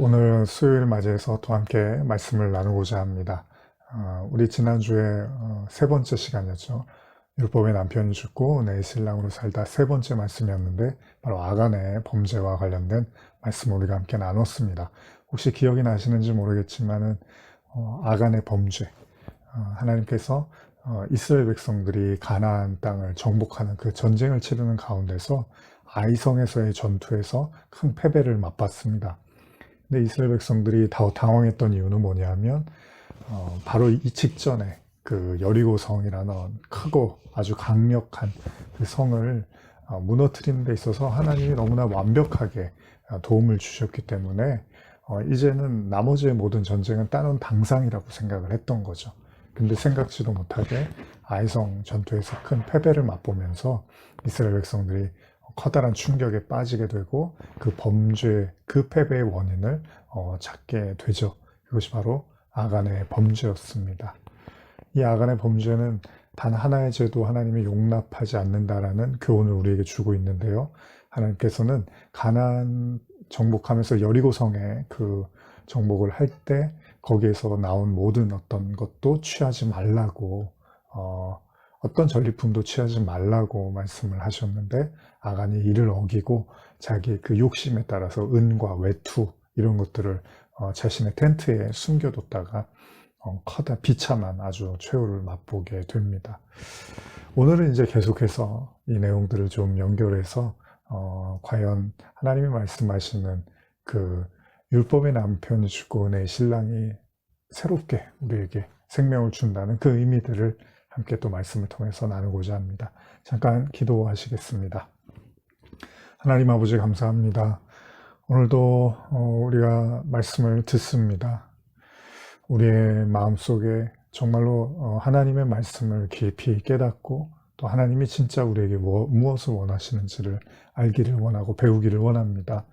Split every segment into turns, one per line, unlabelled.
오늘 수요일 맞이해서 또 함께 말씀을 나누고자 합니다. 우리 지난주에 세 번째 시간이었죠. 율법의 남편이 죽고 내 신랑으로 살다 세 번째 말씀이었는데 바로 아간의 범죄와 관련된 말씀을 우리가 함께 나눴습니다. 혹시 기억이 나시는지 모르겠지만은 아간의 범죄, 하나님께서 이스라엘 백성들이 가나안 땅을 정복하는 그 전쟁을 치르는 가운데서 아이성에서의 전투에서 큰 패배를 맛봤습니다. 근데 이스라엘 백성들이 더 당황했던 이유는 뭐냐면 바로 이 직전에 그 여리고 성이라는 크고 아주 강력한 그 성을 무너뜨리는 데 있어서 하나님이 너무나 완벽하게 도움을 주셨기 때문에 이제는 나머지의 모든 전쟁은 따놓은 당상이라고 생각을 했던 거죠. 근데 생각지도 못하게 아이성 전투에서 큰 패배를 맛보면서 이스라엘 백성들이 커다란 충격에 빠지게 되고 그 범죄, 그 패배의 원인을 찾게 되죠. 그것이 바로 아간의 범죄였습니다. 이 아간의 범죄는 단 하나의 죄도 하나님이 용납하지 않는다라는 교훈을 우리에게 주고 있는데요. 하나님께서는 가나안 정복하면서 여리고성에 그 정복을 할 때 거기에서 나온 모든 어떤 것도 취하지 말라고 어떤 전리품도 취하지 말라고 말씀을 하셨는데 아간이 이를 어기고 자기 그 욕심에 따라서 은과 외투 이런 것들을 자신의 텐트에 숨겨뒀다가 비참한 아주 최후를 맛보게 됩니다. 오늘은 이제 계속해서 이 내용들을 좀 연결해서 과연 하나님이 말씀하시는 그 율법의 남편이 죽고 내 신랑이 새롭게 우리에게 생명을 준다는 그 의미들을 함께 또 말씀을 통해서 나누고자 합니다. 잠깐 기도하시겠습니다. 하나님 아버지 감사합니다. 오늘도 우리가 말씀을 듣습니다. 우리의 마음속에 정말로 하나님의 말씀을 깊이 깨닫고 또 하나님이 진짜 우리에게 무엇을 원하시는지를 알기를 원하고 배우기를 원합니다.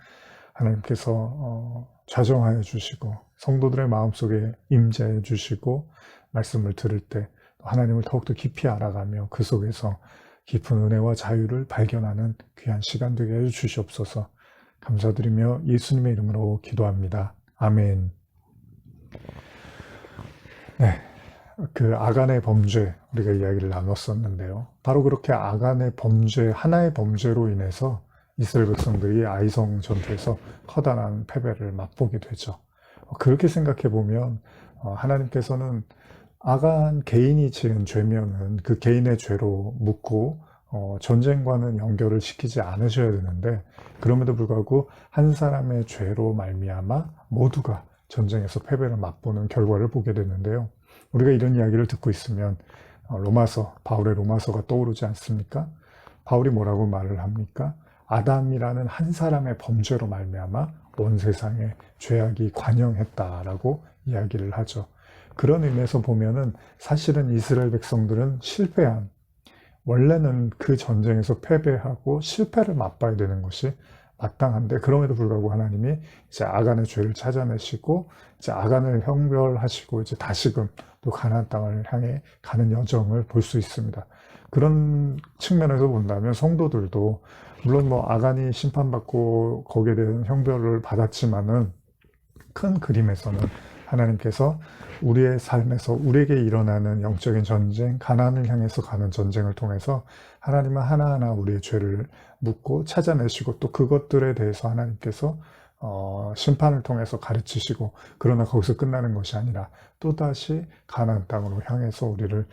하나님께서 좌정하여 주시고 성도들의 마음속에 임재해 주시고 말씀을 들을 때 하나님을 더욱더 깊이 알아가며 그 속에서 깊은 은혜와 자유를 발견하는 귀한 시간 되게 해 주시옵소서. 감사드리며 예수님의 이름으로 기도합니다. 아멘. 네, 그 아간의 범죄 우리가 이야기를 나눴었는데요. 바로 그렇게 아간의 범죄, 하나의 범죄로 인해서 이스라엘 백성들이 아이성 전투에서 커다란 패배를 맛보게 되죠. 그렇게 생각해 보면 하나님께서는 아간 개인이 지은 죄면은 그 개인의 죄로 묻고 전쟁과는 연결을 시키지 않으셔야 되는데 그럼에도 불구하고 한 사람의 죄로 말미암아 모두가 전쟁에서 패배를 맛보는 결과를 보게 되는데요. 우리가 이런 이야기를 듣고 있으면 바울의 로마서가 떠오르지 않습니까? 바울이 뭐라고 말을 합니까? 아담이라는 한 사람의 범죄로 말미암아 온 세상에 죄악이 관영했다라고 이야기를 하죠. 그런 의미에서 보면은 사실은 이스라엘 백성들은 원래는 그 전쟁에서 패배하고 실패를 맛봐야 되는 것이 마땅한데 그럼에도 불구하고 하나님이 이제 아간의 죄를 찾아내시고 이제 아간을 형벌하시고 이제 다시금 또 가나안 땅을 향해 가는 여정을 볼 수 있습니다. 그런 측면에서 본다면 성도들도 물론 아간이 심판받고 거기에 대한 형벌을 받았지만은 큰 그림에서는 하나님께서 우리의 삶에서 우리에게 일어나는 영적인 전쟁, 가나안을 향해서 가는 전쟁을 통해서 하나님은 하나하나 우리의 죄를 묻고 찾아내시고 또 그것들에 대해서 하나님께서 심판을 통해서 가르치시고 그러나 거기서 끝나는 것이 아니라 또다시 가나안 땅으로 향해서 우리를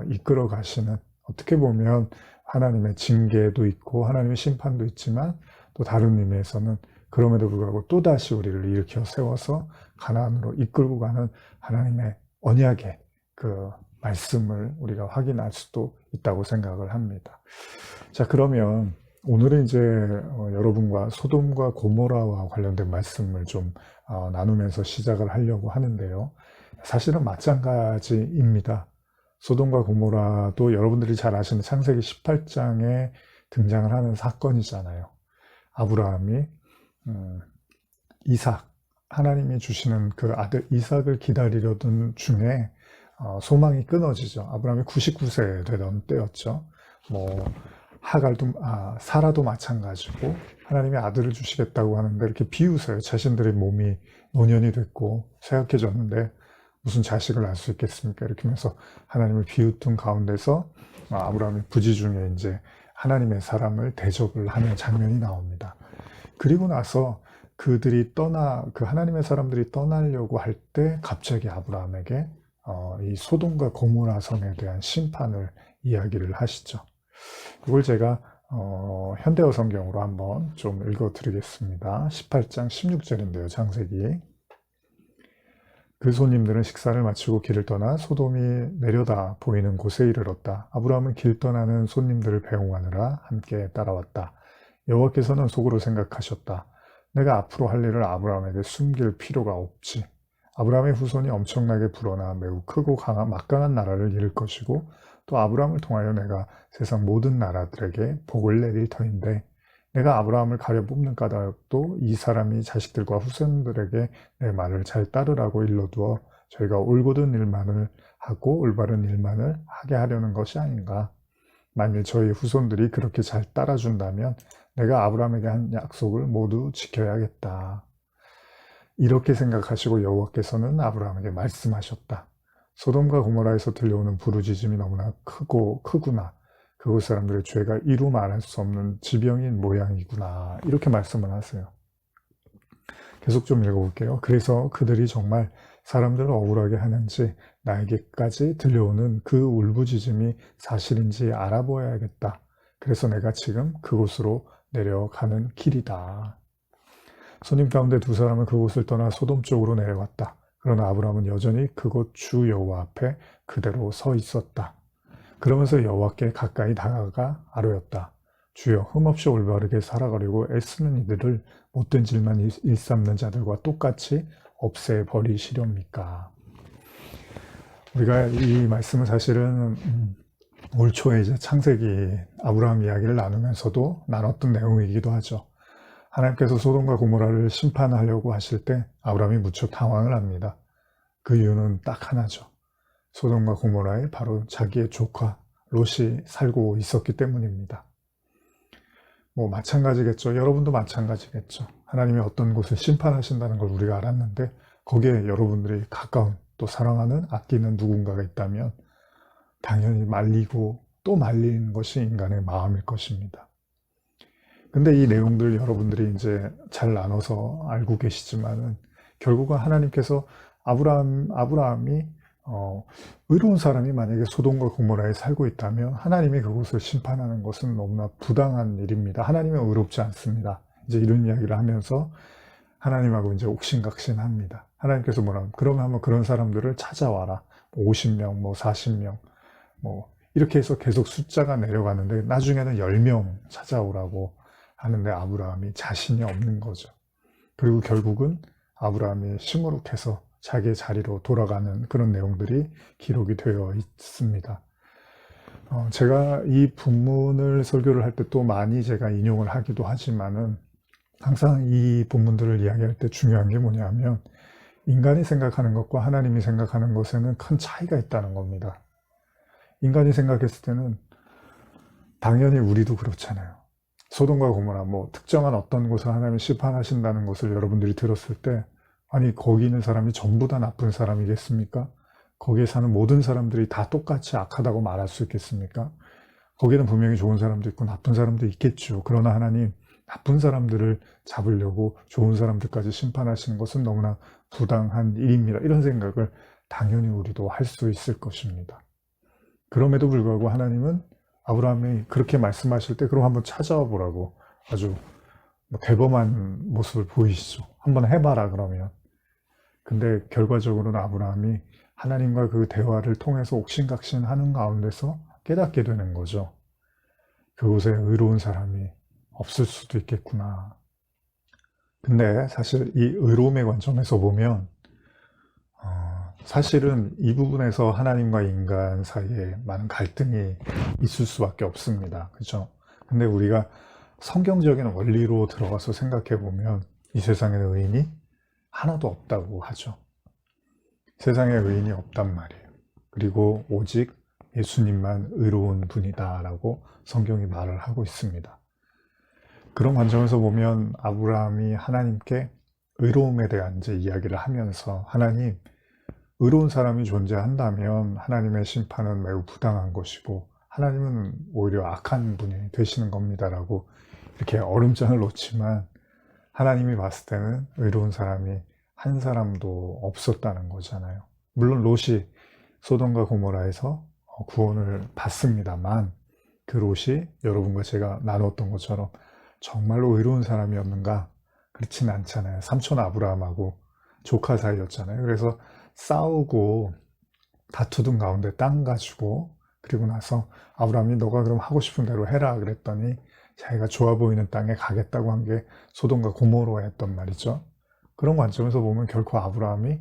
이끌어 가시는 어떻게 보면 하나님의 징계도 있고 하나님의 심판도 있지만 또 다른 의미에서는 그럼에도 불구하고 또다시 우리를 일으켜 세워서 가나안으로 이끌고 가는 하나님의 언약의 그 말씀을 우리가 확인할 수도 있다고 생각을 합니다. 자, 그러면 오늘은 이제 여러분과 소돔과 고모라와 관련된 말씀을 좀 나누면서 시작을 하려고 하는데요. 사실은 마찬가지입니다. 소돔과 고모라도 여러분들이 잘 아시는 창세기 18장에 등장을 하는 사건이잖아요. 아브라함이 하나님이 주시는 그 아들 이삭을 기다리려던 중에 소망이 끊어지죠. 아브라함이 99세 되던 때였죠. 사라도 마찬가지고 하나님이 아들을 주시겠다고 하는데 이렇게 비웃어요. 자신들의 몸이 노년이 됐고 쇠약해졌는데 무슨 자식을 낳을 수 있겠습니까? 이렇게 하면서 하나님을 비웃던 가운데서 아브라함이 부지 중에 이제 하나님의 사람을 대접을 하는 장면이 나옵니다. 그리고 나서 그 하나님의 사람들이 떠나려고 할 때 갑자기 아브라함에게 이 소돔과 고모라 성에 대한 심판을 이야기를 하시죠. 이걸 제가 현대어 성경으로 한번 좀 읽어 드리겠습니다. 18장 16절인데요. 창세기. 그 손님들은 식사를 마치고 길을 떠나 소돔이 내려다 보이는 곳에 이르렀다. 아브라함은 길 떠나는 손님들을 배웅하느라 함께 따라왔다. 여호와께서는 속으로 생각하셨다. 내가 앞으로 할 일을 아브라함에게 숨길 필요가 없지. 아브라함의 후손이 엄청나게 불어나 매우 크고 막강한 나라를 이룰 것이고 또 아브라함을 통하여 내가 세상 모든 나라들에게 복을 내릴 터인데 내가 아브라함을 가려 뽑는 까닭도 이 사람이 자식들과 후손들에게 내 말을 잘 따르라고 일러두어 저희가 올곧은 일만을 하고 올바른 일만을 하게 하려는 것이 아닌가. 만일 저희 후손들이 그렇게 잘 따라준다면 내가 아브라함에게 한 약속을 모두 지켜야겠다. 이렇게 생각하시고 여호와께서는 아브라함에게 말씀하셨다. 소돔과 고모라에서 들려오는 부르짖음이 너무나 크구나. 그곳 사람들의 죄가 이루 말할 수 없는 지병인 모양이구나. 이렇게 말씀을 하세요. 계속 좀 읽어볼게요. 그래서 그들이 정말 사람들을 억울하게 하는지 나에게까지 들려오는 그 울부짖음이 사실인지 알아보아야겠다. 그래서 내가 지금 그곳으로 내려가는 길이다. 손님 가운데 두 사람은 그곳을 떠나 소돔 쪽으로 내려갔다. 그러나 아브라함은 여전히 그곳 주 여호와 앞에 그대로 서 있었다. 그러면서 여호와께 가까이 다가가 아뢰었다. 주여, 흠없이 올바르게 살아가려고 애쓰는 이들을 못된 질만 일삼는 자들과 똑같이 없애버리시렵니까? 우리가 이 말씀은 사실은 올 초에 이제 창세기 아브라함 이야기를 나누면서도 나눴던 내용이기도 하죠. 하나님께서 소돔과 고모라를 심판하려고 하실 때 아브라함이 무척 당황을 합니다. 그 이유는 딱 하나죠. 소돔과 고모라에 바로 자기의 조카 롯이 살고 있었기 때문입니다. 마찬가지겠죠. 여러분도 마찬가지겠죠. 하나님이 어떤 곳을 심판하신다는 걸 우리가 알았는데 거기에 여러분들이 가까운 또 사랑하는 아끼는 누군가가 있다면 당연히 말리고 또 말리는 것이 인간의 마음일 것입니다. 근데 이 내용들 여러분들이 이제 잘 나눠서 알고 계시지만은 결국은 하나님께서 아브라함이 의로운 사람이 만약에 소돔과 고모라에 살고 있다면 하나님이 그곳을 심판하는 것은 너무나 부당한 일입니다. 하나님은 의롭지 않습니다. 이제 이런 이야기를 하면서 하나님하고 이제 옥신각신합니다. 하나님께서 그러면 한번 그런 사람들을 찾아와라. 50명, 40명, 이렇게 해서 계속 숫자가 내려가는데 나중에는 10명 찾아오라고 하는데 아브라함이 자신이 없는 거죠. 그리고 결국은 아브라함이 시무룩해서 자기의 자리로 돌아가는 그런 내용들이 기록이 되어 있습니다. 제가 이 본문을 설교를 할 때 또 많이 제가 인용을 하기도 하지만은 항상 이 본문들을 이야기할 때 중요한 게 뭐냐면 인간이 생각하는 것과 하나님이 생각하는 것에는 큰 차이가 있다는 겁니다. 인간이 생각했을 때는 당연히 우리도 그렇잖아요. 소돔과 고모라 특정한 어떤 곳을 하나님이 심판하신다는 것을 여러분들이 들었을 때 아니 거기 있는 사람이 전부 다 나쁜 사람이겠습니까? 거기에 사는 모든 사람들이 다 똑같이 악하다고 말할 수 있겠습니까? 거기에는 분명히 좋은 사람도 있고 나쁜 사람도 있겠죠. 그러나 하나님 나쁜 사람들을 잡으려고 좋은 사람들까지 심판하시는 것은 너무나 부당한 일입니다. 이런 생각을 당연히 우리도 할 수 있을 것입니다. 그럼에도 불구하고 하나님은 아브라함이 그렇게 말씀하실 때 그럼 한번 찾아와 보라고 아주 대범한 모습을 보이시죠. 한번 해봐라 그러면. 근데 결과적으로는 아브라함이 하나님과 그 대화를 통해서 옥신각신하는 가운데서 깨닫게 되는 거죠. 그곳에 의로운 사람이 없을 수도 있겠구나. 근데 사실 이 의로움의 관점에서 보면 사실은 이 부분에서 하나님과 인간 사이에 많은 갈등이 있을 수밖에 없습니다. 그렇죠? 근데 우리가 성경적인 원리로 들어가서 생각해 보면 이 세상에는 의인이 하나도 없다고 하죠. 세상에 의인이 없단 말이에요. 그리고 오직 예수님만 의로운 분이다라고 성경이 말을 하고 있습니다. 그런 관점에서 보면 아브라함이 하나님께 의로움에 대한 이제 이야기를 하면서 하나님, 의로운 사람이 존재한다면 하나님의 심판은 매우 부당한 것이고 하나님은 오히려 악한 분이 되시는 겁니다라고 이렇게 얼음장을 놓지만 하나님이 봤을 때는 의로운 사람이 한 사람도 없었다는 거잖아요. 물론 롯이 소돔과 고모라에서 구원을 받습니다만 그 롯이 여러분과 제가 나눴던 것처럼 정말로 의로운 사람이었는가? 그렇진 않잖아요. 삼촌 아브라함하고 조카 사이였잖아요. 그래서 싸우고 다투던 가운데 땅 가지고 그리고 나서 아브라함이 너가 그럼 하고 싶은 대로 해라 그랬더니 자기가 좋아 보이는 땅에 가겠다고 한 게 소돔과 고모라였단 말이죠. 그런 관점에서 보면 결코 아브라함이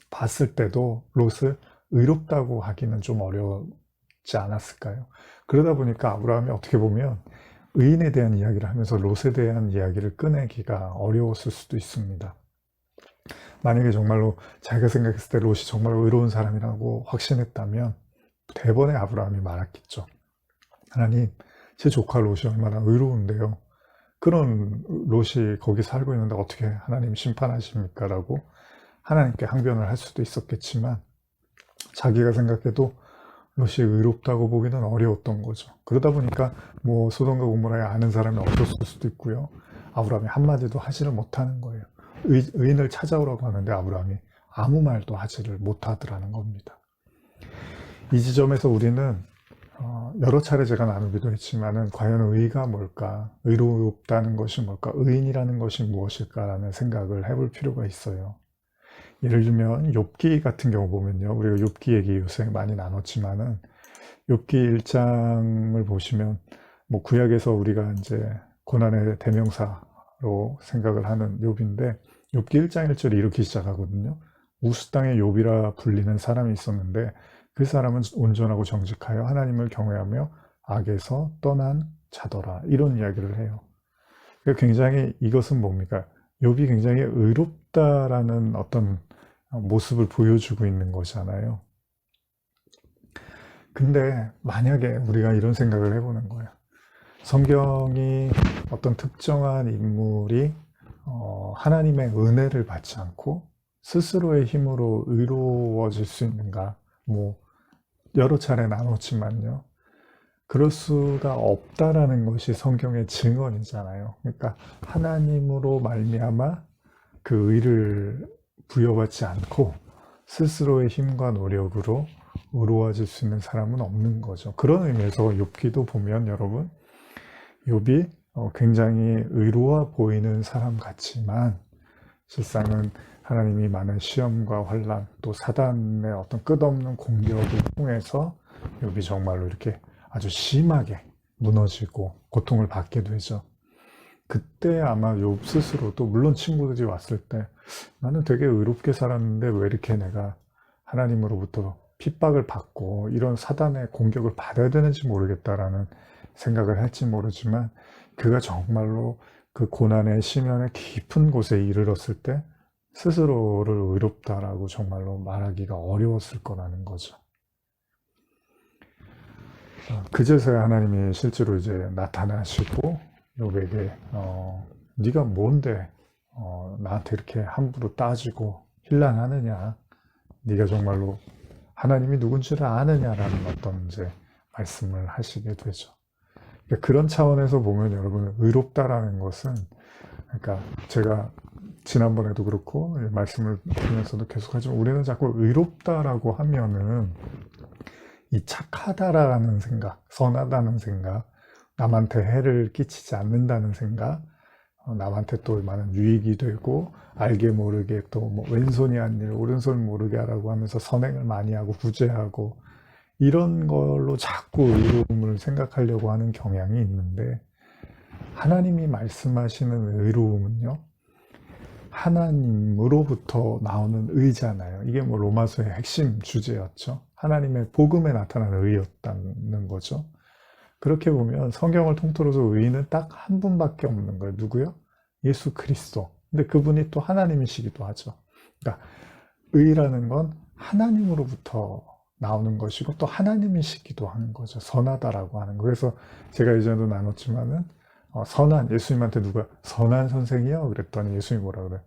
봤을 때도 롯을 의롭다고 하기는 좀 어렵지 않았을까요? 그러다 보니까 아브라함이 어떻게 보면 의인에 대한 이야기를 하면서 롯에 대한 이야기를 꺼내기가 어려웠을 수도 있습니다. 만약에 정말로 자기가 생각했을 때 롯이 정말 의로운 사람이라고 확신했다면 대번에 아브라함이 말했겠죠. 하나님, 제 조카 롯이 얼마나 의로운데요. 그런 롯이 거기 살고 있는데 어떻게 하나님 심판하십니까? 라고 하나님께 항변을 할 수도 있었겠지만 자기가 생각해도 롯이 의롭다고 보기는 어려웠던 거죠. 그러다 보니까 뭐 소돔과 고모라에 아는 사람이 없었을 수도 있고요. 아브라함이 한마디도 하지를 못하는 거예요. 의인을 찾아오라고 하는데 아브라함이 아무 말도 하지를 못하더라는 겁니다. 이 지점에서 우리는 여러 차례 제가 나누기도 했지만은 과연 의가 뭘까? 의롭다는 것이 뭘까? 의인이라는 것이 무엇일까라는 생각을 해볼 필요가 있어요. 예를 들면 욥기 같은 경우 보면요. 우리가 욥기 얘기 요새 많이 나눴지만은 욥기 1장을 보시면 뭐 구약에서 우리가 이제 고난의 대명사로 생각을 하는 욥인데 욥기 1장 1절이 이렇게 시작하거든요. 우스 땅의 욥이라 불리는 사람이 있었는데 그 사람은 온전하고 정직하여 하나님을 경외하며 악에서 떠난 자더라. 이런 이야기를 해요. 굉장히 이것은 뭡니까? 욥이 굉장히 의롭다라는 어떤 모습을 보여주고 있는 거잖아요. 근데 만약에 우리가 이런 생각을 해보는 거예요. 성경이 어떤 특정한 인물이 하나님의 은혜를 받지 않고 스스로의 힘으로 의로워질 수 있는가? 뭐 여러 차례 나눴지만요. 그럴 수가 없다라는 것이 성경의 증언이잖아요. 그러니까 하나님으로 말미암아 그 의를 부여받지 않고 스스로의 힘과 노력으로 의로워질 수 있는 사람은 없는 거죠. 그런 의미에서 욥기도 보면 여러분, 욥이 굉장히 의로워 보이는 사람 같지만 실상은 하나님이 많은 시험과 환난 또 사단의 어떤 끝없는 공격을 통해서 욥이 정말로 이렇게 아주 심하게 무너지고 고통을 받게 되죠. 그때 아마 욥 스스로도 물론 친구들이 왔을 때 나는 되게 의롭게 살았는데 왜 이렇게 내가 하나님으로부터 핍박을 받고 이런 사단의 공격을 받아야 되는지 모르겠다라는 생각을 할지 모르지만 그가 정말로 그 고난의 심연의 깊은 곳에 이르렀을 때 스스로를 의롭다라고 정말로 말하기가 어려웠을 거라는 거죠. 그제서야 하나님이 실제로 이제 나타나시고 욥에게 네가 뭔데 나한테 이렇게 함부로 따지고 힐난하느냐? 네가 정말로 하나님이 누군지를 아느냐라는 어떤 이제 말씀을 하시게 되죠. 그러니까 그런 차원에서 보면 여러분 의롭다라는 것은 그러니까 제가 지난번에도 그렇고 말씀을 드리면서도 계속하지만 우리는 자꾸 의롭다라고 하면은 이 착하다라는 생각, 선하다는 생각, 남한테 해를 끼치지 않는다는 생각, 남한테 또 많은 유익이 되고 알게 모르게 또 뭐 왼손이 한 일 오른손 모르게 하라고 하면서 선행을 많이 하고 구제하고 이런 걸로 자꾸 의로움을 생각하려고 하는 경향이 있는데 하나님이 말씀하시는 의로움은요 하나님으로부터 나오는 의잖아요. 이게 뭐 로마서의 핵심 주제였죠. 하나님의 복음에 나타나는 의였다는 거죠. 그렇게 보면 성경을 통틀어서 의인은 딱 한 분밖에 없는 거예요. 누구요? 예수 그리스도. 근데 그분이 또 하나님이시기도 하죠. 그러니까 의라는 건 하나님으로부터 나오는 것이고 또 하나님이시기도 한 거죠. 선하다라고 하는 거. 그래서 제가 예전에도 나눴지만은 선한 예수님한테 누가 선한 선생이요? 그랬더니 예수님이 뭐라 그래?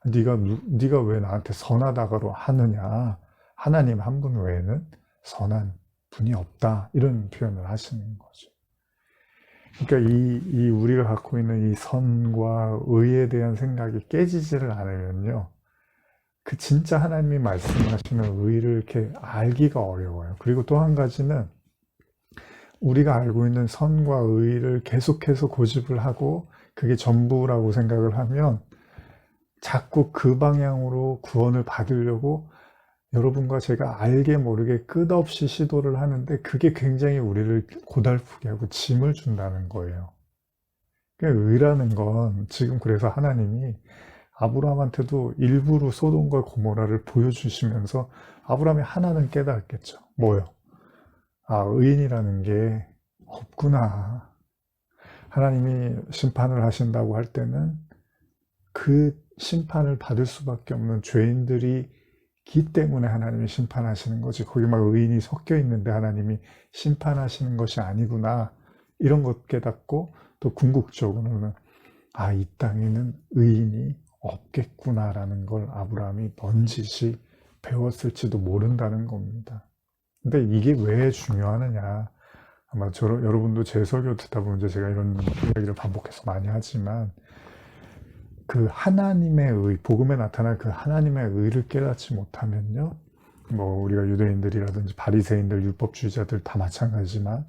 네가 왜 나한테 선하다고 하느냐? 하나님 한 분 외에는 선한 분이 없다. 이런 표현을 하시는 거죠. 그러니까 이 우리가 갖고 있는 이 선과 의에 대한 생각이 깨지지를 않으면요. 그 진짜 하나님이 말씀하시는 의를 이렇게 알기가 어려워요. 그리고 또 한 가지는 우리가 알고 있는 선과 의를 계속해서 고집을 하고 그게 전부라고 생각을 하면 자꾸 그 방향으로 구원을 받으려고 여러분과 제가 알게 모르게 끝없이 시도를 하는데 그게 굉장히 우리를 고달프게 하고 짐을 준다는 거예요. 그러니까 의라는 건 지금 그래서 하나님이 아브라함한테도 일부러 소돔과 고모라를 보여주시면서 아브라함이 하나는 깨달았겠죠. 뭐요? 의인이라는 게 없구나. 하나님이 심판을 하신다고 할 때는 그 심판을 받을 수밖에 없는 죄인들이 기 때문에 하나님이 심판하시는 거지. 거기 막 의인이 섞여 있는데 하나님이 심판하시는 것이 아니구나. 이런 것 깨닫고 또 궁극적으로는 이 땅에는 의인이 없겠구나라는 걸 아브라함이 넌지시 배웠을지도 모른다는 겁니다. 근데 이게 왜 중요하느냐. 아마 여러분도 제 설교 듣다 보면 제가 이런 이야기를 반복해서 많이 하지만 그 하나님의 의, 복음에 나타난 그 하나님의 의를 깨닫지 못하면요. 우리가 유대인들이라든지 바리새인들, 율법주의자들 다 마찬가지지만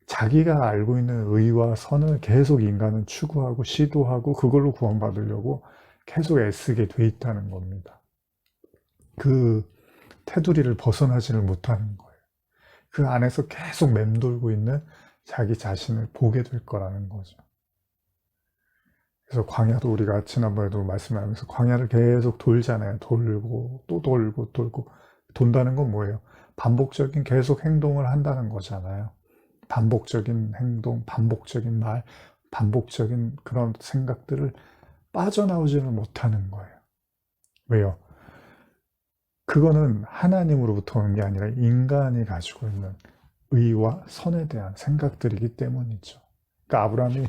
자기가 알고 있는 의와 선을 계속 인간은 추구하고 시도하고 그걸로 구원받으려고 계속 애쓰게 돼 있다는 겁니다. 그 테두리를 벗어나지를 못하는 거예요. 그 안에서 계속 맴돌고 있는 자기 자신을 보게 될 거라는 거죠. 그래서 광야도 우리가 지난번에도 말씀하면서 광야를 계속 돌잖아요. 돌고 또 돌고 돈다는 건 뭐예요? 반복적인 계속 행동을 한다는 거잖아요. 반복적인 행동, 반복적인 말, 반복적인 그런 생각들을 빠져나오지는 못하는 거예요. 왜요? 그거는 하나님으로부터 오는 게 아니라 인간이 가지고 있는 의와 선에 대한 생각들이기 때문이죠. 그러니까 아브라함이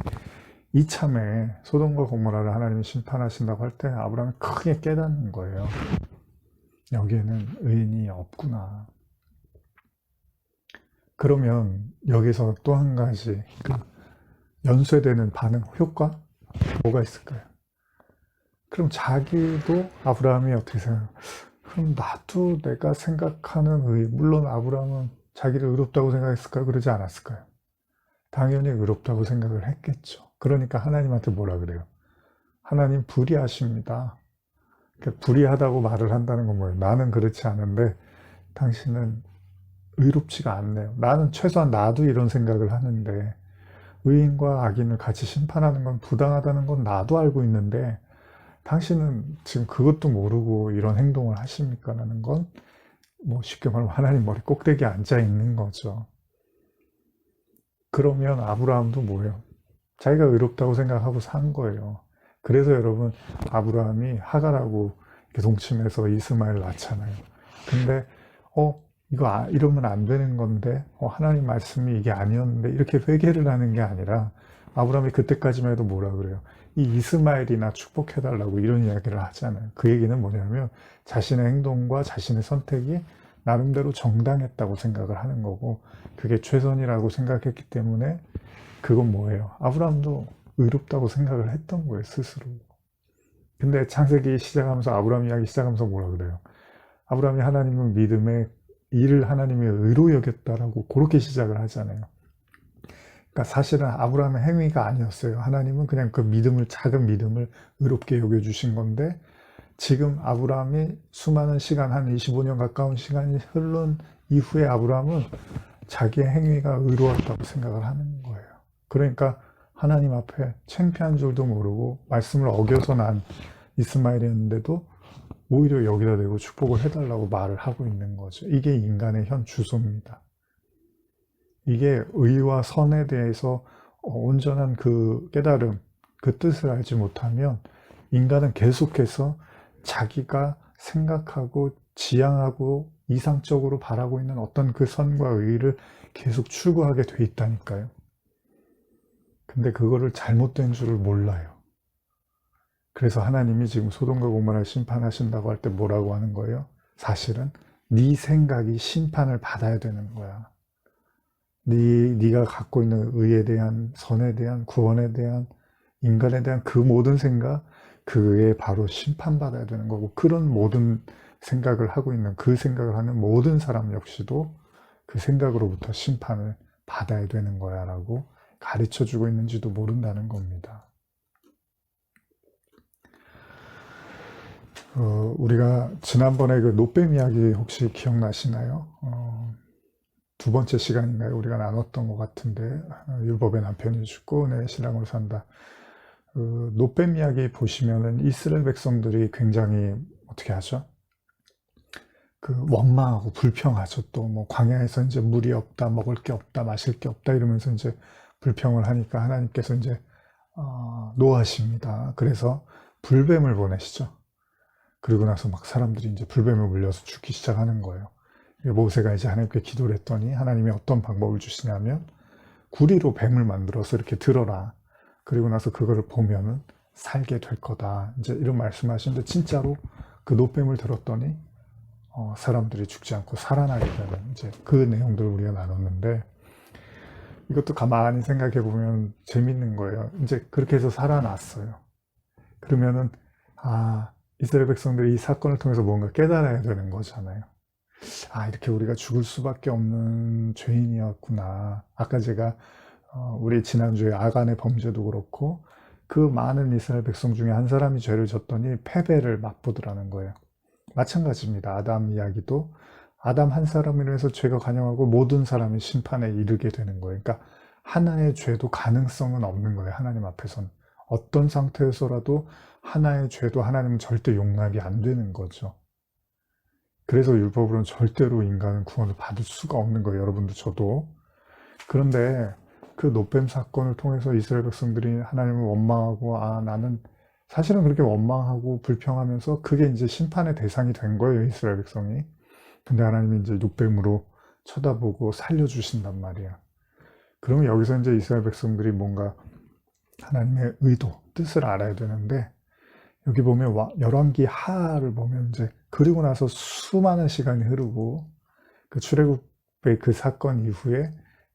이참에 소돔과 고모라를 하나님이 심판하신다고 할 때 아브라함이 크게 깨닫는 거예요. 여기에는 의인이 없구나. 그러면 여기서 또 한 가지 연쇄되는 반응, 효과? 뭐가 있을까요? 그럼 자기도 아브라함이 어떻게 생각해요? 그럼 나도 내가 생각하는 의, 물론 아브라함은 자기를 의롭다고 생각했을까요? 그러지 않았을까요? 당연히 의롭다고 생각을 했겠죠. 그러니까 하나님한테 뭐라 그래요? 하나님 불의하십니다. 불의하다고 말을 한다는 건 뭐예요? 나는 그렇지 않은데 당신은 의롭지가 않네요. 나는 최소한 나도 이런 생각을 하는데 의인과 악인을 같이 심판하는 건 부당하다는 건 나도 알고 있는데 당신은 지금 그것도 모르고 이런 행동을 하십니까? 라는 건 쉽게 말하면 하나님 머리 꼭대기에 앉아 있는 거죠. 그러면 아브라함도 뭐예요? 자기가 의롭다고 생각하고 산 거예요. 그래서 여러분 아브라함이 하갈하고 동침해서 이스마엘 낳잖아요. 근데 이거 이러면 안 되는 건데 하나님 말씀이 이게 아니었는데 이렇게 회개를 하는 게 아니라 아브라함이 그때까지만 해도 뭐라 그래요? 이 이스마엘이나 축복해달라고 이런 이야기를 하잖아요. 그 얘기는 뭐냐면 자신의 행동과 자신의 선택이 나름대로 정당했다고 생각을 하는 거고 그게 최선이라고 생각했기 때문에 그건 뭐예요? 아브라함도 의롭다고 생각을 했던 거예요, 스스로. 근데 창세기 시작하면서 아브라함 이야기 시작하면서 뭐라 그래요? 아브라함이 하나님을 믿음에 이를 하나님의 의로 여겼다라고 그렇게 시작을 하잖아요. 그러니까 사실은 아브라함의 행위가 아니었어요. 하나님은 그냥 그 믿음을, 작은 믿음을 의롭게 여겨주신 건데 지금 아브라함이 수많은 시간, 한 25년 가까운 시간이 흐른 이후에 아브라함은 자기의 행위가 의로웠다고 생각을 하는 거예요. 그러니까 하나님 앞에 창피한 줄도 모르고 말씀을 어겨서 난 이스마엘이었는데도 오히려 여기다 대고 축복을 해달라고 말을 하고 있는 거죠. 이게 인간의 현 주소입니다. 이게 의와 선에 대해서 온전한 그 깨달음, 그 뜻을 알지 못하면 인간은 계속해서 자기가 생각하고 지향하고 이상적으로 바라고 있는 어떤 그 선과 의를 계속 추구하게 돼 있다니까요. 근데 그거를 잘못된 줄을 몰라요. 그래서 하나님이 지금 소돔과 고모라를 심판하신다고 할 때 뭐라고 하는 거예요? 사실은 네 생각이 심판을 받아야 되는 거야. 네가 갖고 있는 의에 대한, 선에 대한, 구원에 대한, 인간에 대한 그 모든 생각, 그에 바로 심판받아야 되는 거고, 그런 모든 생각을 하고 있는, 그 생각을 하는 모든 사람 역시도 그 생각으로부터 심판을 받아야 되는 거야 라고 가르쳐 주고 있는지도 모른다는 겁니다. 우리가 지난번에 그 노뱀 이야기 혹시 기억나시나요? 두 번째 시간인가요? 우리가 나눴던 것 같은데, 율법의 남편이 죽고 내 신랑으로 산다. 노뱀 이야기 보시면은 이스라엘 백성들이 굉장히 어떻게 하죠? 그 원망하고 불평하죠. 또 뭐 광야에서 이제 물이 없다, 먹을 게 없다, 마실 게 없다 이러면서 이제 불평을 하니까 하나님께서 이제 노하십니다. 그래서 불뱀을 보내시죠. 그리고 나서 막 사람들이 이제 불뱀에 물려서 죽기 시작하는 거예요. 모세가 이제 하나님께 기도를 했더니 하나님이 어떤 방법을 주시냐면 구리로 뱀을 만들어서 이렇게 들어라. 그리고 나서 그거를 보면은 살게 될 거다. 이제 이런 말씀하시는데 진짜로 그 노뱀을 들었더니 사람들이 죽지 않고 살아나게 되는 이제 그 내용들을 우리가 나눴는데 이것도 가만히 생각해 보면 재밌는 거예요. 이제 그렇게 해서 살아났어요. 그러면은 이스라엘 백성들이 이 사건을 통해서 뭔가 깨달아야 되는 거잖아요. 이렇게 우리가 죽을 수밖에 없는 죄인이었구나. 아까 제가 우리 지난주에 아간의 범죄도 그렇고 그 많은 이스라엘 백성 중에 한 사람이 죄를 졌더니 패배를 맛보더라는 거예요. 마찬가지입니다. 아담 이야기도 아담 한 사람으로 해서 죄가 관영하고 모든 사람이 심판에 이르게 되는 거예요. 그러니까 하나의 죄도 가능성은 없는 거예요. 하나님 앞에서는. 어떤 상태에서라도 하나의 죄도 하나님은 절대 용납이 안 되는 거죠. 그래서 율법으로는 절대로 인간은 구원을 받을 수가 없는 거예요. 여러분도 저도. 그런데 그 노뱀 사건을 통해서 이스라엘 백성들이 하나님을 원망하고 나는 사실은 그렇게 원망하고 불평하면서 그게 이제 심판의 대상이 된 거예요. 이스라엘 백성이. 근데 하나님이 이제 노뱀으로 쳐다보고 살려주신단 말이야. 그러면 여기서 이제 이스라엘 백성들이 뭔가 하나님의 의도, 뜻을 알아야 되는데 여기 보면 열왕기 하를 보면 이제 그리고 나서 수많은 시간이 흐르고 그 출애굽의 그 사건 이후에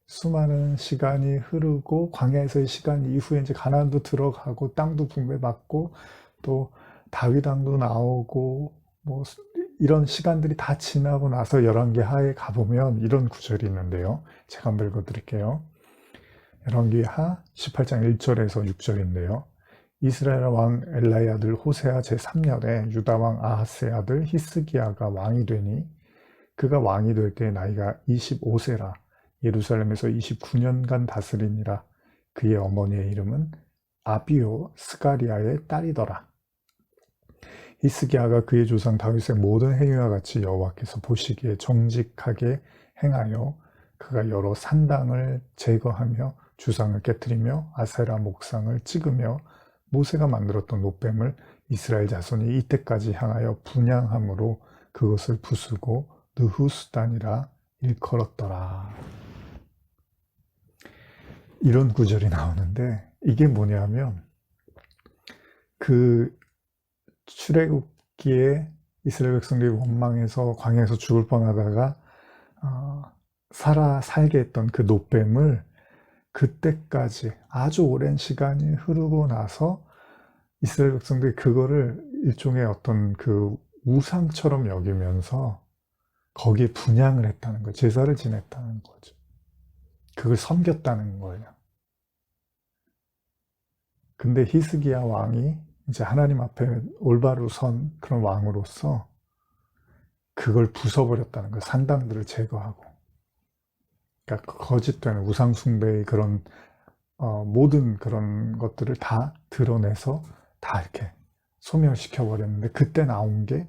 수많은 시간이 흐르고 광야에서의 시간 이후에 이제 가나안도 들어가고 땅도 분배받고 또 다윗 왕도 나오고 뭐 이런 시간들이 다 지나고 나서 열왕기 하에 가보면 이런 구절이 있는데요. 제가 한번 읽어드릴게요. 열왕기 하 18장 1절에서 6절인데요. 이스라엘 왕 엘라의 아들 호세아 제3년에 유다 왕 아하스의 아들 히스기야가 왕이 되니 그가 왕이 될 때 나이가 25세라 예루살렘에서 29년간 다스리니라. 그의 어머니의 이름은 아비오 스가리아의 딸이더라. 히스기야가 그의 조상 다윗의 모든 행위와 같이 여호와께서 보시기에 정직하게 행하여 그가 여러 산당을 제거하며 주상을 깨뜨리며 아세라 목상을 찍으며 모세가 만들었던 노뱀을 이스라엘 자손이 이때까지 향하여 분향함으로 그것을 부수고 느후스단이라 일컬었더라. 이런 구절이 나오는데 이게 뭐냐면 그 출애굽기에 이스라엘 백성들이 원망해서 광야에서 죽을 뻔하다가 살게 했던 그 노뱀을 그때까지 아주 오랜 시간이 흐르고 나서 이스라엘 백성들이 그거를 일종의 어떤 그 우상처럼 여기면서 거기에 분향을 했다는 거예요. 제사를 지냈다는 거죠. 그걸 섬겼다는 거예요. 근데 히스기야 왕이 이제 하나님 앞에 올바로 선 그런 왕으로서 그걸 부숴버렸다는 거예요. 산당들을 제거하고. 그러니까 거짓된 우상숭배의 그런 모든 그런 것들을 다 드러내서 다 이렇게 소멸시켜버렸는데 그때 나온 게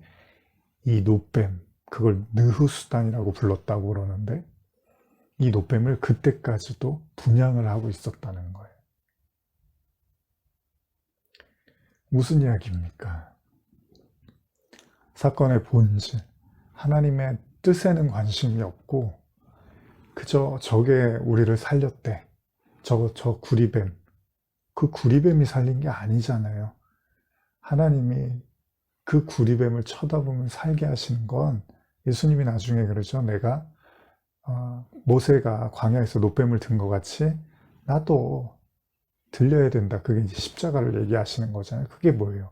이 노뱀, 그걸 느후수단이라고 불렀다고 그러는데 이 노뱀을 그때까지도 분향을 하고 있었다는 거예요. 무슨 이야기입니까? 사건의 본질, 하나님의 뜻에는 관심이 없고 그저 저게 우리를 살렸대. 저 구리뱀. 그 구리뱀이 살린 게 아니잖아요. 하나님이 그 구리뱀을 쳐다보면 살게 하시는 건 예수님이 나중에 그러죠. 내가 모세가 광야에서 놋뱀을 든 것 같이 나도 들려야 된다. 그게 이제 십자가를 얘기하시는 거잖아요. 그게 뭐예요?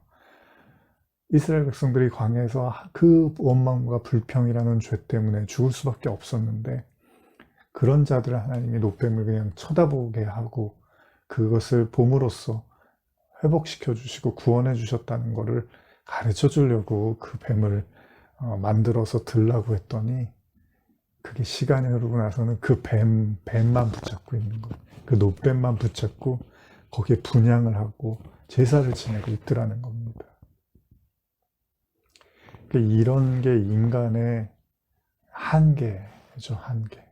이스라엘 백성들이 광야에서 그 원망과 불평이라는 죄 때문에 죽을 수밖에 없었는데 그런 자들을 하나님이 놋뱀을 그냥 쳐다보게 하고 그것을 봄으로써 회복시켜 주시고 구원해 주셨다는 것을 가르쳐 주려고 그 뱀을 만들어서 들라고 했더니 그게 시간이 흐르고 나서는 그 뱀만 붙잡고 있는 거예요. 그 놋뱀만 붙잡고 거기에 분향을 하고 제사를 지내고 있더라는 겁니다. 이런 게 인간의 한계죠, 한계.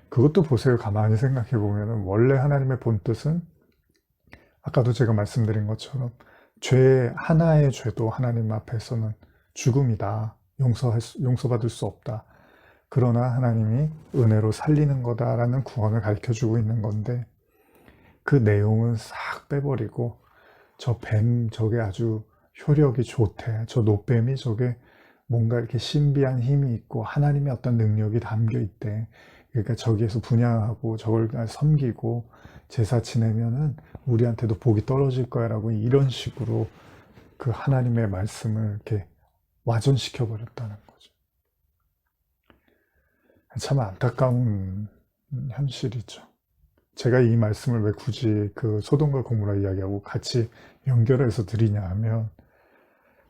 그것도 보세요. 가만히 생각해 보면 원래 하나님의 본뜻은 아까도 제가 말씀드린 것처럼 죄 하나의 죄도 하나님 앞에서는 죽음이다. 용서받을 수 없다. 그러나 하나님이 은혜로 살리는 거다라는 구원을 가르쳐주고 있는 건데 그 내용은 싹 빼버리고 저 뱀 저게 아주 효력이 좋대. 저 놋뱀이 저게 뭔가 이렇게 신비한 힘이 있고 하나님의 어떤 능력이 담겨 있대. 그러니까 저기에서 분향하고 저걸 섬기고 제사 지내면은 우리한테도 복이 떨어질 거야 라고 이런 식으로 그 하나님의 말씀을 이렇게 와전시켜 버렸다는 거죠. 참 안타까운 현실이죠. 제가 이 말씀을 왜 굳이 그 소돔과 고모라 이야기하고 같이 연결해서 드리냐 하면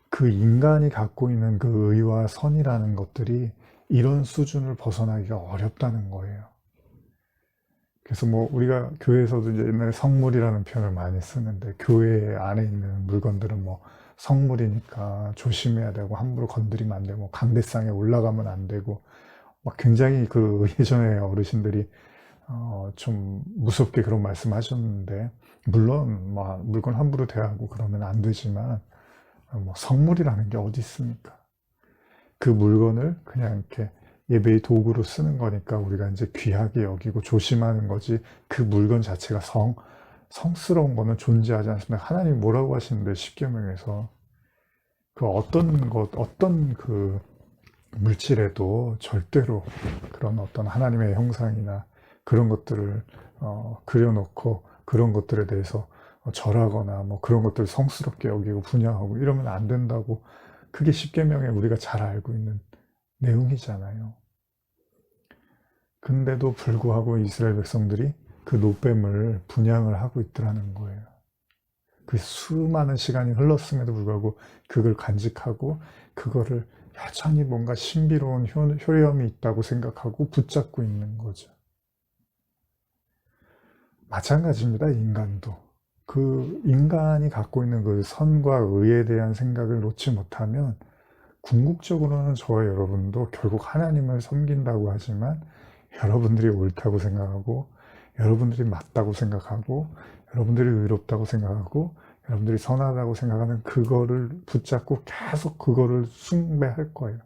그 인간이 갖고 있는 그 의와 선이라는 것들이 이런 수준을 벗어나기가 어렵다는 거예요. 그래서 뭐 우리가 교회에서도 이제 옛날에 성물이라는 표현을 많이 쓰는데 교회 안에 있는 물건들은 뭐 성물이니까 조심해야 되고 함부로 건드리면 안 되고 뭐 강대상에 올라가면 안 되고 막 굉장히 그 예전에 어르신들이 좀 무섭게 그런 말씀하셨는데 물론 뭐 물건 함부로 대하고 그러면 안 되지만 뭐 성물이라는 게 어디 있습니까? 그 물건을 그냥 이렇게 예배의 도구로 쓰는 거니까 우리가 이제 귀하게 여기고 조심하는 거지 그 물건 자체가 성스러운 거는 존재하지 않습니다. 하나님이 뭐라고 하시는데 십계명에서 그 어떤 그 물질에도 절대로 그런 어떤 하나님의 형상이나 그런 것들을 그려놓고 그런 것들에 대해서 절하거나 뭐 그런 것들을 성스럽게 여기고 분양하고 이러면 안 된다고 그게 십계명에 우리가 잘 알고 있는 내용이잖아요. 근데도 불구하고 이스라엘 백성들이 그 놋뱀을 분향을 하고 있더라는 거예요. 그 수많은 시간이 흘렀음에도 불구하고 그걸 간직하고 그거를 여전히 뭔가 신비로운 효험이 있다고 생각하고 붙잡고 있는 거죠. 마찬가지입니다. 인간도. 그 인간이 갖고 있는 그 선과 의에 대한 생각을 놓지 못하면 궁극적으로는 저와 여러분도 결국 하나님을 섬긴다고 하지만 여러분들이 옳다고 생각하고 여러분들이 맞다고 생각하고 여러분들이 의롭다고 생각하고 여러분들이 선하다고 생각하는 그거를 붙잡고 계속 그거를 숭배할 거예요.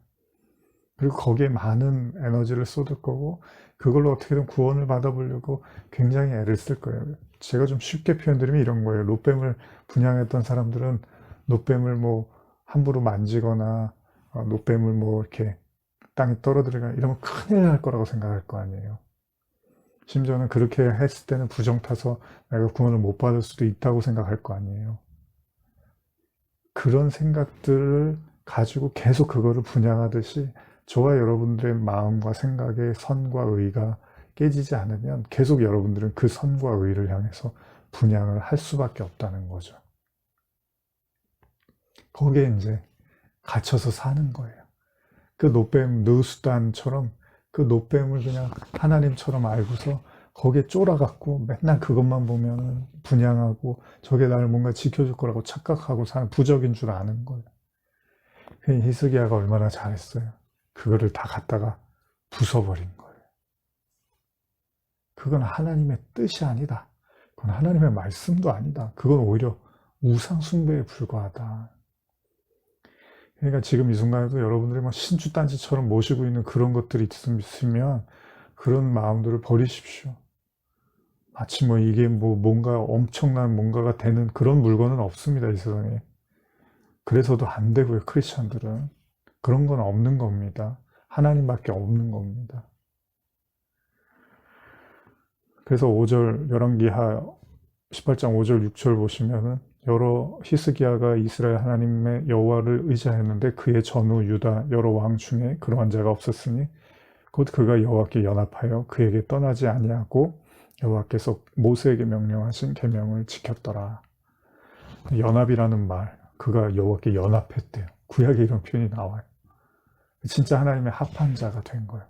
그리고 거기에 많은 에너지를 쏟을 거고 그걸로 어떻게든 구원을 받아보려고 굉장히 애를 쓸 거예요. 제가 좀 쉽게 표현드리면 이런 거예요. 놋뱀을 분향했던 사람들은 놋뱀을 뭐 함부로 만지거나 놋뱀을 뭐 이렇게 땅에 떨어뜨리거나 이러면 큰일 날 거라고 생각할 거 아니에요. 심지어는 그렇게 했을 때는 부정 타서 내가 구원을 못 받을 수도 있다고 생각할 거 아니에요. 그런 생각들을 가지고 계속 그거를 분양하듯이 저와 여러분들의 마음과 생각의 선과 의가 깨지지 않으면 계속 여러분들은 그 선과 의를 향해서 분양을 할 수밖에 없다는 거죠. 거기에 이제 갇혀서 사는 거예요. 그 놋뱀 느수단처럼 그 놋뱀을 그냥 하나님처럼 알고서 거기에 쫄아갖고 맨날 그것만 보면 분양하고 저게 나를 뭔가 지켜줄 거라고 착각하고 사는 부적인 줄 아는 거예요. 히스기야가 얼마나 잘했어요. 그거를 다 갖다가 부숴버린 거예요. 그건 하나님의 뜻이 아니다. 그건 하나님의 말씀도 아니다. 그건 오히려 우상 숭배에 불과하다. 그러니까 지금 이 순간에도 여러분들이 막 신주단지처럼 모시고 있는 그런 것들이 있으면 그런 마음들을 버리십시오. 마치 뭐 이게 뭐 뭔가 엄청난 뭔가가 되는 그런 물건은 없습니다, 이 세상에. 그래서도 안 되고요, 크리스천들은. 그런 건 없는 겁니다. 하나님밖에 없는 겁니다. 그래서 5절 열왕기하 18장 5절 6절 보시면은 여러 히스기야가 이스라엘 하나님의 여호와를 의지하였는데 그의 전후 유다 여러 왕 중에 그러한 자가 없었으니 곧 그가 여호와께 연합하여 그에게 떠나지 아니하고 여호와께서 모세에게 명령하신 계명을 지켰더라. 연합이라는 말, 그가 여호와께 연합했대요. 구약에 이런 표현이 나와요. 진짜 하나님의 합한 자가 된 거예요.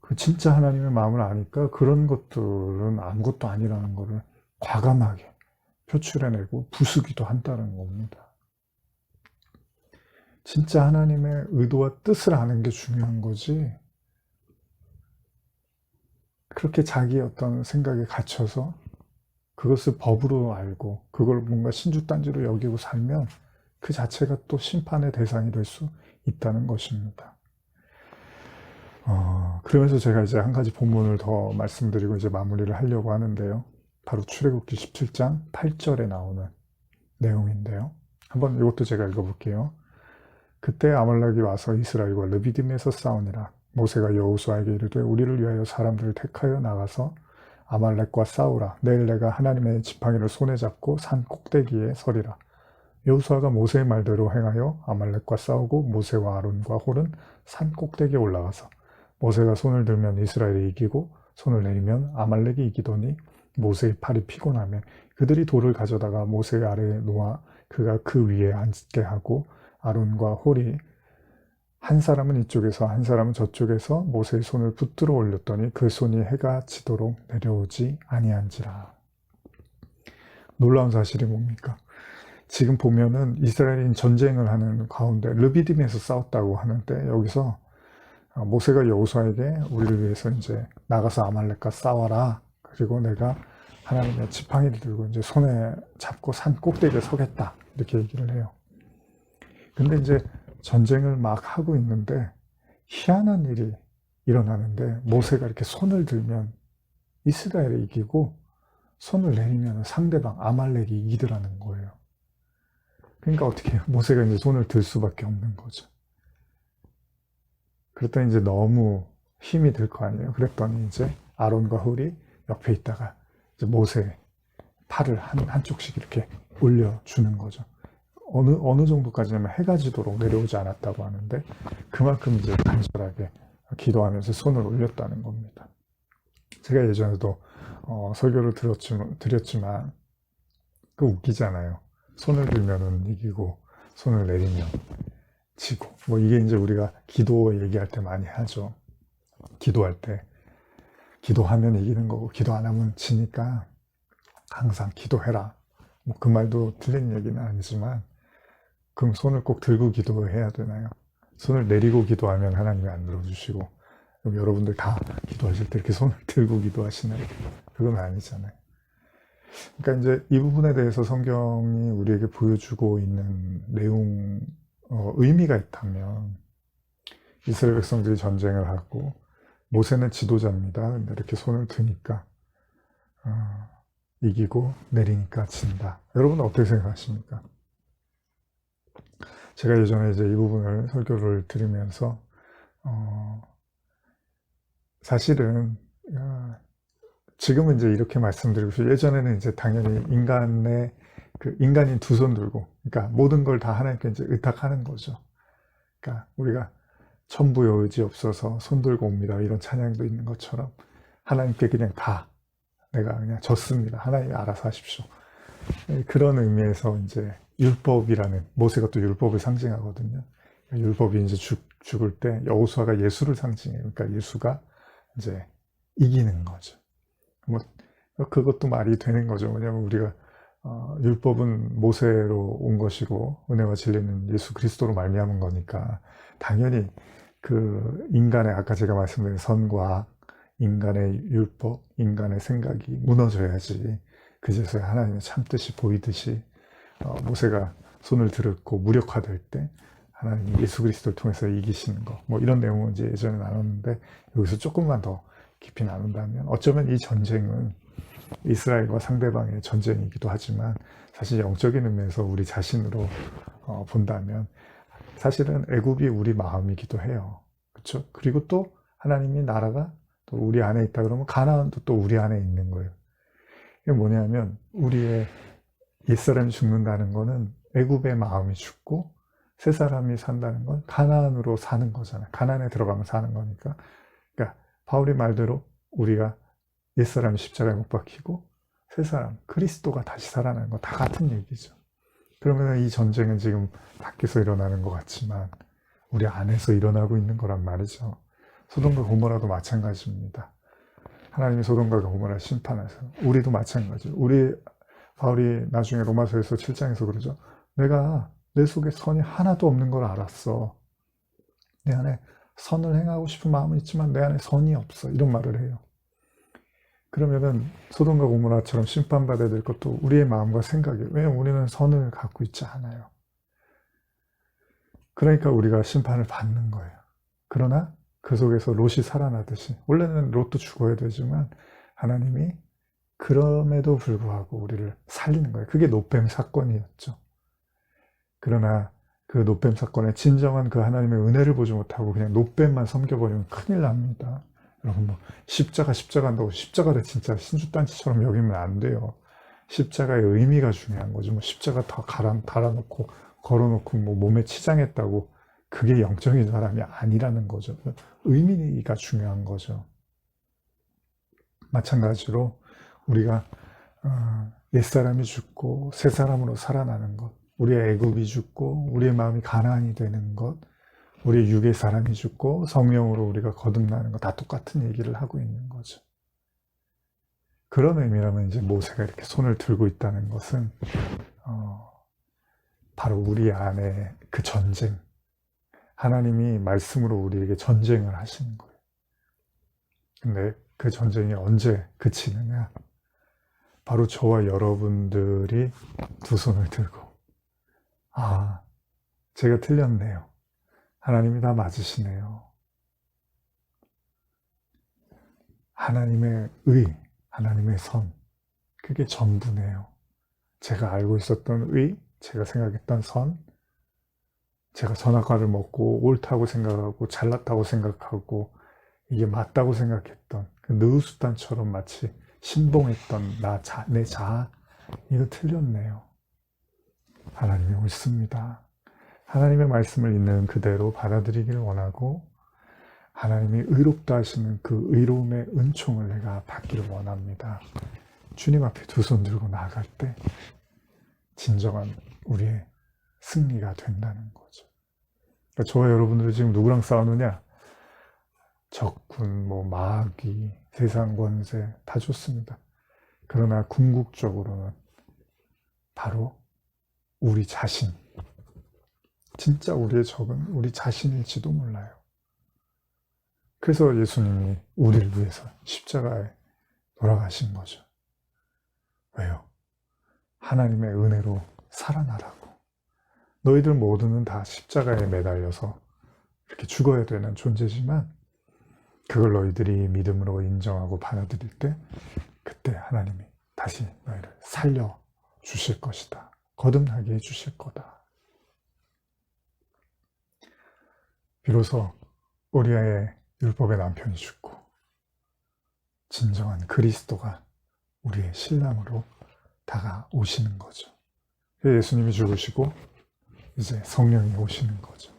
그 진짜 하나님의 마음을 아니까 그런 것들은 아무것도 아니라는 것을 과감하게 표출해내고 부수기도 한다는 겁니다. 진짜 하나님의 의도와 뜻을 아는 게 중요한 거지, 그렇게 자기 어떤 생각에 갇혀서 그것을 법으로 알고 그걸 뭔가 신주단지로 여기고 살면 그 자체가 또 심판의 대상이 될 수 있다는 것입니다. 그러면서 제가 이제 한 가지 본문을 더 말씀드리고 이제 마무리를 하려고 하는데요. 바로 출애굽기 17장 8절에 나오는 내용인데요. 한번 이것도 제가 읽어볼게요. 그때 아말렉이 와서 이스라엘과 르비딤에서 싸우니라. 모세가 여호수아에게 이르되 우리를 위하여 사람들을 택하여 나가서 아말렉과 싸우라. 내일 내가 하나님의 지팡이를 손에 잡고 산 꼭대기에 서리라. 여호수아가 모세의 말대로 행하여 아말렉과 싸우고 모세와 아론과 홀은 산 꼭대기에 올라가서 모세가 손을 들면 이스라엘이 이기고 손을 내리면 아말렉이 이기더니 모세의 팔이 피곤하며 그들이 돌을 가져다가 모세 아래에 놓아 그가 그 위에 앉게 하고 아론과 홀이 한 사람은 이쪽에서 한 사람은 저쪽에서 모세의 손을 붙들어 올렸더니 그 손이 해가 지도록 내려오지 아니한지라. 놀라운 사실이 뭡니까? 지금 보면은 이스라엘인 전쟁을 하는 가운데 르비딤에서 싸웠다고 하는데 여기서 모세가 여호수아에게 우리를 위해서 이제 나가서 아말렉과 싸워라. 그리고 내가 하나님의 지팡이를 들고 이제 손에 잡고 산 꼭대기에 서겠다. 이렇게 얘기를 해요. 근데 이제 전쟁을 막 하고 있는데 희한한 일이 일어나는데 모세가 이렇게 손을 들면 이스라엘이 이기고 손을 내리면 상대방 아말렉이 이기더라는 거예요. 그러니까 어떻게 해요? 모세가 이제 손을 들 수밖에 없는 거죠. 그랬더니 이제 너무 힘이 들 거 아니에요. 그랬더니 이제 아론과 홀이 옆에 있다가 이제 모세 팔을 한쪽씩 이렇게 올려주는 거죠. 어느 정도까지냐면 해가 지도록 내려오지 않았다고 하는데 그만큼 이제 간절하게 기도하면서 손을 올렸다는 겁니다. 제가 예전에도 설교를 드렸지만 그 웃기잖아요. 손을 들면은 이기고 손을 내리면 지고 뭐 이게 이제 우리가 기도 얘기할 때 많이 하죠. 기도할 때 기도하면 이기는 거고 기도 안 하면 지니까 항상 기도해라. 뭐 그 말도 틀린 얘기는 아니지만 그럼 손을 꼭 들고 기도해야 되나요? 손을 내리고 기도하면 하나님이 안 들어주시고 그럼 여러분들 다 기도하실 때 이렇게 손을 들고 기도하시나요? 그건 아니잖아요. 그러니까 이제 이 부분에 대해서 성경이 우리에게 보여주고 있는 내용, 의미가 있다면 이스라엘 백성들이 전쟁을 하고 모세는 지도자입니다. 근데 이렇게 손을 드니까 이기고 내리니까 진다. 여러분은 어떻게 생각하십니까? 제가 예전에 이제 이 부분을 설교를 들으면서 사실은 지금은 이제 이렇게 말씀드리고 싶어요. 예전에는 이제 당연히 인간인 두 손 들고, 그러니까 모든 걸 다 하나님께 이제 의탁하는 거죠. 그러니까 우리가 천부여 의지 없어서 손 들고 옵니다. 이런 찬양도 있는 것처럼 하나님께 그냥 다 내가 그냥 졌습니다. 하나님이 알아서 하십시오. 그런 의미에서 이제 율법이라는 모세가 또 율법을 상징하거든요. 율법이 이제 죽을 때 여호수아가 예수를 상징해요. 그러니까 예수가 이제 이기는 거죠. 뭐 그것도 말이 되는 거죠. 왜냐하면 우리가 율법은 모세로 온 것이고 은혜와 진리는 예수 그리스도로 말미암은 거니까 당연히 그 인간의 아까 제가 말씀드린 선과 인간의 율법, 인간의 생각이 무너져야지 그제서야 하나님의 참뜻이 보이듯이 모세가 손을 들었고 무력화될 때 하나님이 예수 그리스도를 통해서 이기시는 거, 뭐 이런 내용은 이제 예전에 나눴는데 여기서 조금만 더 깊이 나눈다면 어쩌면 이 전쟁은 이스라엘과 상대방의 전쟁이기도 하지만 사실 영적인 의미에서 우리 자신으로 본다면 사실은 애굽이 우리 마음이기도 해요. 그렇죠? 그리고 또 하나님이 나라가 또 우리 안에 있다 그러면 가나안도 또 우리 안에 있는 거예요. 이게 뭐냐면 우리의 옛사람이 죽는다는 거는 애굽의 마음이 죽고 새 사람이 산다는 건 가나안으로 사는 거잖아요. 가나안에 들어가면 사는 거니까. 그러니까 바울이 말대로 우리가 옛사람이 십자가에 못 박히고 새 사람, 그리스도가 다시 살아나는 거 다 같은 얘기죠. 그러면 이 전쟁은 지금 밖에서 일어나는 것 같지만 우리 안에서 일어나고 있는 거란 말이죠. 소돔과 고모라도 마찬가지입니다. 하나님이 소돔과 고모라를 심판하세요. 우리도 마찬가지예요. 바울이 나중에 로마서에서 7장에서 그러죠. 내가 내 속에 선이 하나도 없는 걸 알았어. 내 안에 선을 행하고 싶은 마음은 있지만 내 안에 선이 없어. 이런 말을 해요. 그러면은 소돔과 고모라처럼 심판받아야 될 것도 우리의 마음과 생각이에요. 왜냐하면 우리는 선을 갖고 있지 않아요. 그러니까 우리가 심판을 받는 거예요. 그러나 그 속에서 롯이 살아나듯이 원래는 롯도 죽어야 되지만 하나님이 그럼에도 불구하고 우리를 살리는 거예요. 그게 놋뱀 사건이었죠. 그러나 그 놋뱀 사건에 진정한 그 하나님의 은혜를 보지 못하고 그냥 놋뱀만 섬겨버리면 큰일 납니다. 여러분 뭐 십자가 한다고 십자가를 진짜 신주단체처럼 여기면 안 돼요. 십자가의 의미가 중요한 거죠. 뭐 십자가 다 달아놓고 걸어놓고 뭐 몸에 치장했다고 그게 영적인 사람이 아니라는 거죠. 의미가 중요한 거죠. 마찬가지로 우리가 옛사람이 죽고 새 사람으로 살아나는 것, 우리의 애굽이 죽고 우리의 마음이 가나안이 되는 것, 우리의 육의 사람이 죽고 성령으로 우리가 거듭나는 것 다 똑같은 얘기를 하고 있는 거죠. 그런 의미라면 이제 모세가 이렇게 손을 들고 있다는 것은 바로 우리 안에 그 전쟁, 하나님이 말씀으로 우리에게 전쟁을 하시는 거예요. 근데 그 전쟁이 언제 그치느냐? 바로 저와 여러분들이 두 손을 들고 제가 틀렸네요. 하나님이 다 맞으시네요. 하나님의 하나님의 선, 그게 전부네요. 제가 알고 있었던 제가 생각했던 선, 제가 선악과를 먹고 옳다고 생각하고 잘났다고 생각하고 이게 맞다고 생각했던 그 느우수단처럼 마치 신봉했던 내 자아, 이거 틀렸네요. 하나님이 옳습니다. 하나님의 말씀을 있는 그대로 받아들이기를 원하고 하나님이 의롭다 하시는 그 의로움의 은총을 내가 받기를 원합니다. 주님 앞에 두 손 들고 나아갈 때 진정한 우리의 승리가 된다는 거죠. 그러니까 저와 여러분들은 지금 누구랑 싸우느냐? 적군, 마귀, 세상 권세 다 좋습니다. 그러나 궁극적으로는 바로 우리 자신, 진짜 우리의 적은 우리 자신일지도 몰라요. 그래서 예수님이 우리를 위해서 십자가에 돌아가신 거죠. 왜요? 하나님의 은혜로 살아나라고. 너희들 모두는 다 십자가에 매달려서 이렇게 죽어야 되는 존재지만 그걸 너희들이 믿음으로 인정하고 받아들일 때 그때 하나님이 다시 너희를 살려 주실 것이다. 거듭나게 해 주실 거다. 비로소 우리의 율법의 남편이 죽고 진정한 그리스도가 우리의 신랑으로 다가오시는 거죠. 예수님이 죽으시고 이제 성령이 오시는 거죠.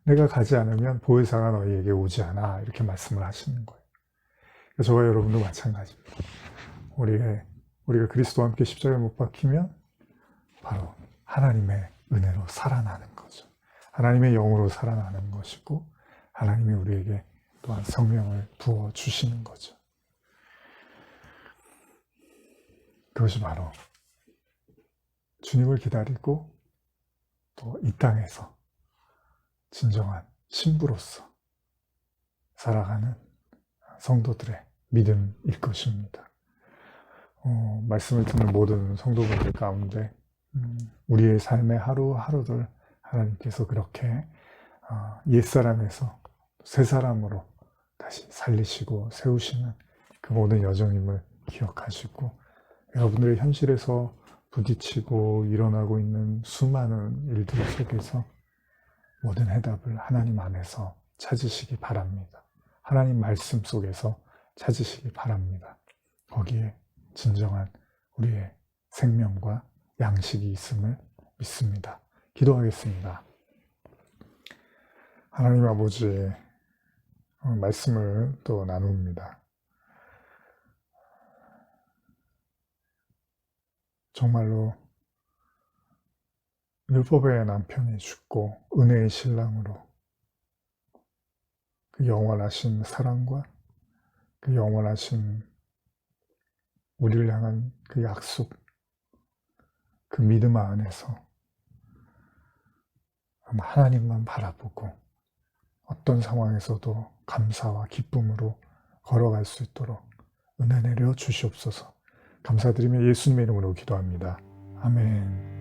내가 가지 않으면 보혜사가 너희에게 오지 않아, 이렇게 말씀을 하시는 거예요. 저와 여러분도 마찬가지입니다. 우리가 그리스도와 함께 십자가에 못 박히면 바로 하나님의 은혜로 살아나는 거죠. 하나님의 영으로 살아나는 것이고 하나님이 우리에게 또한 성령을 부어주시는 거죠. 그것이 바로 주님을 기다리고 또 이 땅에서 진정한 신부로서 살아가는 성도들의 믿음일 것입니다. 말씀을 듣는 모든 성도분들 가운데 우리의 삶의 하루하루들 하나님께서 그렇게 옛사람에서 새사람으로 다시 살리시고 세우시는 그 모든 여정임을 기억하시고, 여러분들의 현실에서 부딪히고 일어나고 있는 수많은 일들 속에서 모든 해답을 하나님 안에서 찾으시기 바랍니다. 하나님 말씀 속에서 찾으시기 바랍니다. 거기에 진정한 우리의 생명과 양식이 있음을 믿습니다. 기도하겠습니다. 하나님 아버지, 말씀을 또 나눕니다. 정말로 율법의 남편이 죽고 은혜의 신랑으로 그 영원하신 사랑과 그 영원하신 우리를 향한 그 약속, 그 믿음 안에서 하나님만 바라보고 어떤 상황에서도 감사와 기쁨으로 걸어갈 수 있도록 은혜 내려 주시옵소서. 감사드리며 예수님의 이름으로 기도합니다. 아멘.